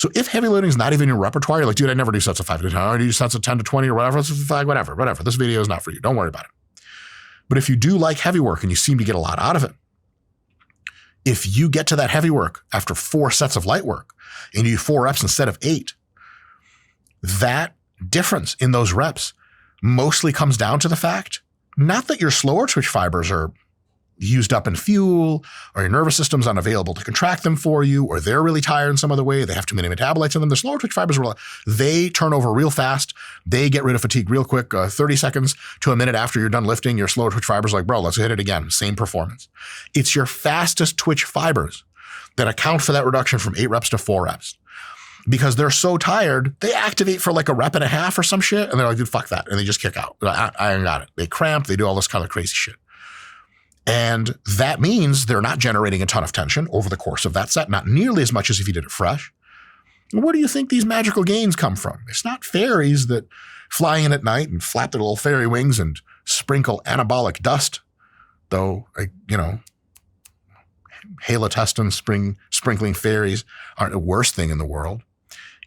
So if heavy loading is not even in your repertoire, you're like, dude, I never do sets of 5 to 10. I do sets of 10 to 20 or whatever. Whatever. This video is not for you. Don't worry about it. But if you do like heavy work and you seem to get a lot out of it, if you get to that heavy work after 4 sets of light work and you do 4 reps instead of 8, that difference in those reps mostly comes down to the fact, not that your slower twitch fibers are used up in fuel or your nervous system's unavailable to contract them for you, or they're really tired in some other way. They have too many metabolites in them. The slower twitch fibers, they turn over real fast. They get rid of fatigue real quick. 30 seconds to a minute after you're done lifting, your slower twitch fibers are like, bro, let's hit it again. Same performance. It's your fastest twitch fibers that account for that reduction from 8 reps to 4 reps. Because they're so tired, they activate for like a rep and a half or some shit. And they're like, dude, fuck that. And they just kick out. I ain't got it. They cramp. They do all this kind of crazy shit. And that means they're not generating a ton of tension over the course of that set, not nearly as much as if you did it fresh. Where do you think these magical gains come from? It's not fairies that fly in at night and flap their little fairy wings and sprinkle anabolic dust, though, halotestin sprinkling fairies aren't the worst thing in the world.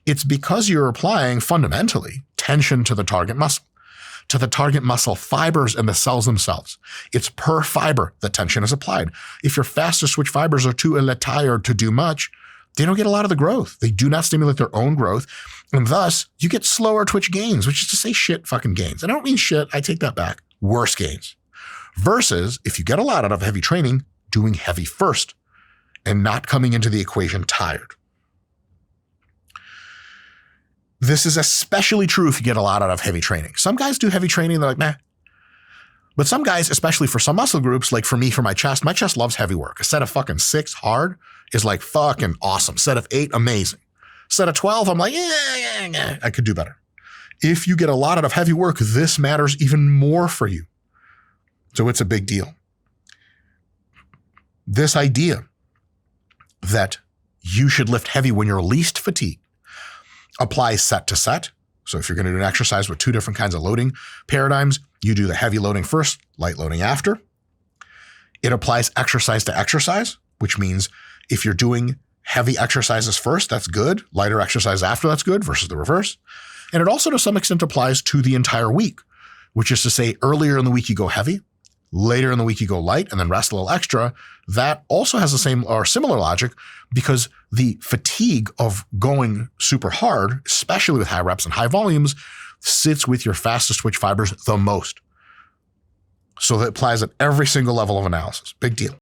It's because you're applying fundamentally tension to the target muscle fibers and the cells themselves. It's per fiber that tension is applied. If your fastest twitch fibers are too tired to do much, they don't get a lot of the growth. They do not stimulate their own growth. And thus, you get slower twitch gains, which is to say shit fucking gains. And I don't mean shit. I take that back. Worse gains. Versus if you get a lot out of heavy training, doing heavy first and not coming into the equation tired. This is especially true if you get a lot out of heavy training. Some guys do heavy training, they're like, nah. But some guys, especially for some muscle groups, like for me, for my chest loves heavy work. A set of fucking 6 hard is like fucking awesome. Set of 8, amazing. Set of 12, I'm like, yeah, I could do better. If you get a lot out of heavy work, this matters even more for you. So it's a big deal. This idea that you should lift heavy when you're least fatigued applies set to set. So if you're going to do an exercise with 2 different kinds of loading paradigms, you do the heavy loading first, light loading after. It applies exercise to exercise, which means if you're doing heavy exercises first, that's good. Lighter exercise after, that's good, versus the reverse. And it also to some extent applies to the entire week, which is to say earlier in the week you go heavy, later in the week you go light, and then rest a little extra. That also has the same or similar logic because the fatigue of going super hard, especially with high reps and high volumes, sits with your fastest twitch fibers the most. So that applies at every single level of analysis. Big deal.